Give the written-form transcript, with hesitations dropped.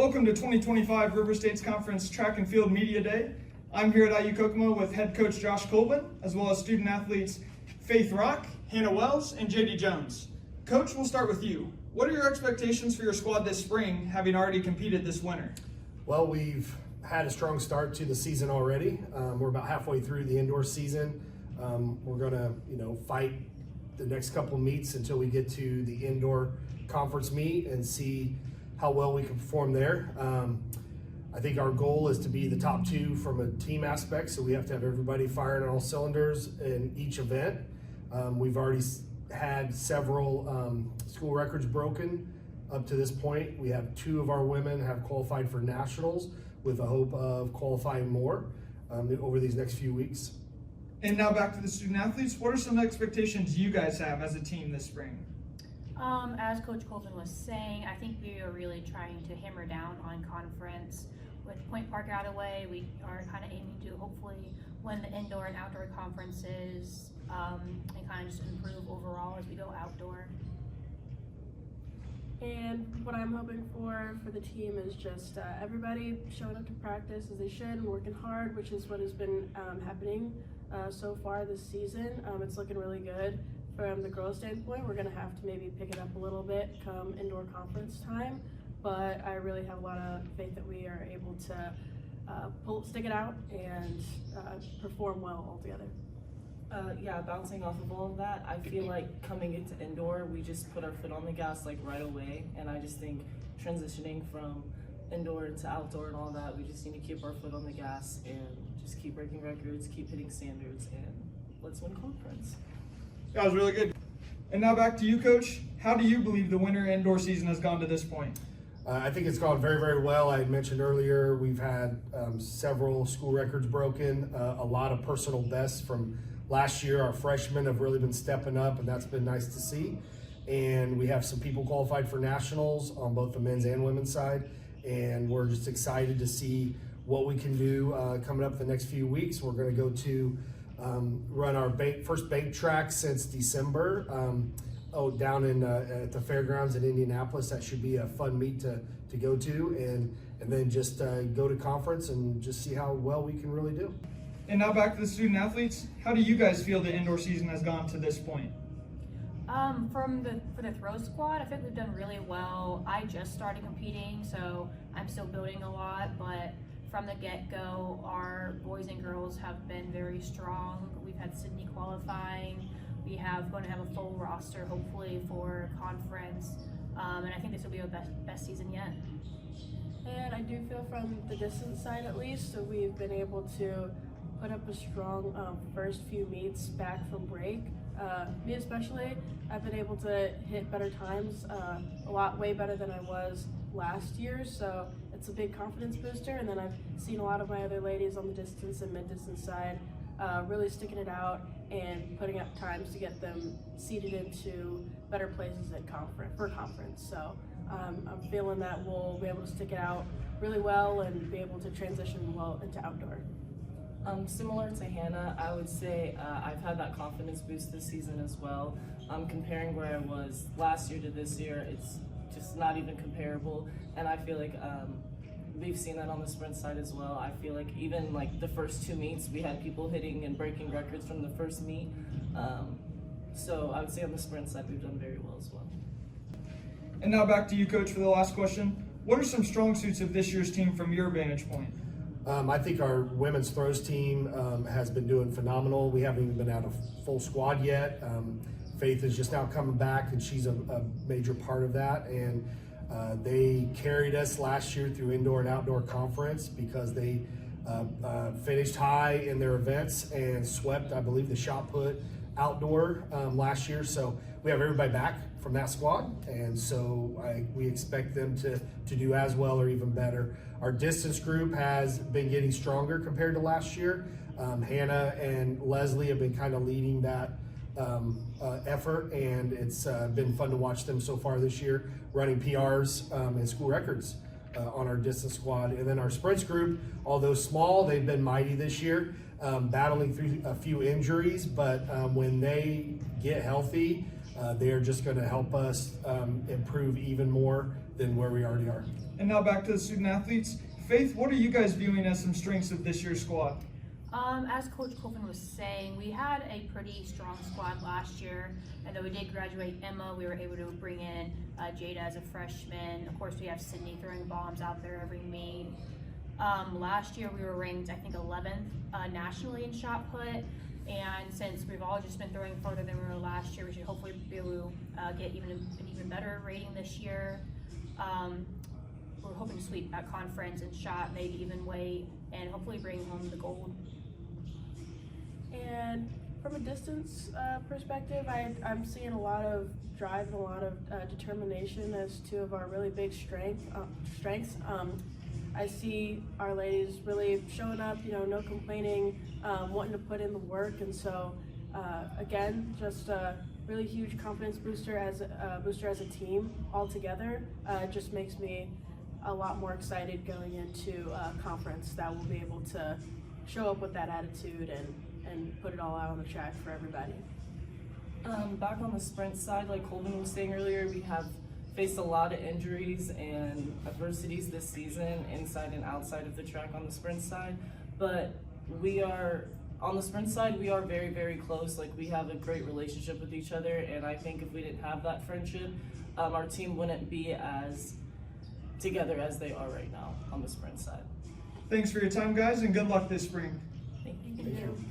Welcome to 2025 River States Conference Track and Field Media Day. I'm here at IU Kokomo with head coach Josh Colvin, as well as student athletes Faith Rock, Hannah Wells, and JD Jones. Coach, we'll start with you. What are your expectations for your squad this spring, having already competed this winter? Well, we've had a strong start to the season already. We're about halfway through the indoor season. We're gonna, fight the next couple meets until we get to the indoor conference meet and see how well we can perform there. I think our goal is to be the top two from a team aspect, so we have to have everybody firing on all cylinders in each event. We've already had several school records broken up to this point. We have 2 of our women have qualified for nationals with a hope of qualifying more over these next few weeks. And now back to the student athletes. What are some expectations you guys have as a team this spring? As Coach Colvin was saying, I think we are really trying to hammer down on conference. With Point Park out of the way, we are kind of aiming to hopefully win the indoor and outdoor conferences and kind of just improve overall as we go outdoor. And what I'm hoping for the team is just everybody showing up to practice as they should and working hard, which is what has been happening so far this season. It's looking really good. From the girls' standpoint, we're going to have to maybe pick it up a little bit come indoor conference time, but I really have a lot of faith that we are able to stick it out and perform well altogether. Bouncing off of all of that, I feel like coming into indoor, we just put our foot on the gas like right away, and I just think transitioning from indoor to outdoor and all that, we just need to keep our foot on the gas and just keep breaking records, keep hitting standards, and let's win conference. That was really good. And now back to you, Coach. How do you believe the winter indoor season has gone to this point? I think it's gone very, very well. I mentioned earlier we've had several school records broken, a lot of personal bests from last year. Our freshmen have really been stepping up, and that's been nice to see. And we have some people qualified for nationals on both the men's and women's side, and we're just excited to see what we can do coming up the next few weeks. We're going to go to run our first bank track since December down in at the fairgrounds in Indianapolis. That should be a fun meet to go to, and then just go to conference and just see how well we can really do. And now back to the student athletes. How do you guys feel the indoor season has gone to this point? For the throw squad, I think we've done really well. I just started competing, so I'm still building a lot, but from the get-go, our boys and girls have been very strong. We've had Sydney qualifying. We have going to have a full roster, hopefully, for conference. And I think this will be our best season yet. And I do feel from the distance side at least, that we've been able to put up a strong first few meets back from break. Me especially, I've been able to hit better times, way better than I was last year, so it's a big confidence booster. And then I've seen a lot of my other ladies on the distance and mid-distance side really sticking it out and putting up times to get them seeded into better places at conference. So I'm feeling that we'll be able to stick it out really well and be able to transition well into outdoor. Similar to Hannah, I would say I've had that confidence boost this season as well. Comparing where I was last year to this year, it's just not even comparable, and I feel like we've seen that on the sprint side as well. I feel like even like the first 2 meets, we had people hitting and breaking records from the first meet. So I would say on the sprint side, we've done very well as well. And now back to you, Coach, for the last question. What are some strong suits of this year's team from your vantage point? I think our women's throws team has been doing phenomenal. We haven't even been out of full squad yet. Faith is just now coming back, and she's a major part of that. And they carried us last year through indoor and outdoor conference because they finished high in their events and swept, I believe, the shot put outdoor last year. So we have everybody back from that squad, and so we expect them to do as well or even better. Our distance group has been getting stronger compared to last year. Hannah and Leslie have been kind of leading that effort, and it's been fun to watch them so far this year, running PRs and school records on our distance squad. And then our sprints group, although small, they've been mighty this year, battling through a few injuries, but when they get healthy, they are just going to help us improve even more than where we already are. And now back to the student athletes. Faith, what are you guys viewing as some strengths of this year's squad? As Coach Colvin was saying, we had a pretty strong squad last year, and though we did graduate Emma, we were able to bring in Jada as a freshman. Of course, we have Sydney throwing bombs out there every meet. Last year, we were ranked, I think, 11th nationally in shot put, and since we've all just been throwing further than we were last year, we should hopefully be able to get an even better rating this year. We're hoping to sweep at conference and shot, maybe even weight, and hopefully bring home the gold. And from a distance perspective, I'm seeing a lot of drive and a lot of determination as two of our really big strengths. I see our ladies really showing up, no complaining, wanting to put in the work, and so again, just a really huge confidence booster as a team all together. It just makes me a lot more excited going into conference that we'll be able to show up with that attitude and put it all out on the track for everybody. Back on the sprint side, like Colvin was saying earlier, we have faced a lot of injuries and adversities this season, inside and outside of the track on the sprint side. But on the sprint side, we are very, very close. Like, we have a great relationship with each other, and I think if we didn't have that friendship, our team wouldn't be as together as they are right now on the sprint side. Thanks for your time, guys, and good luck this spring. Thank you. Thank you.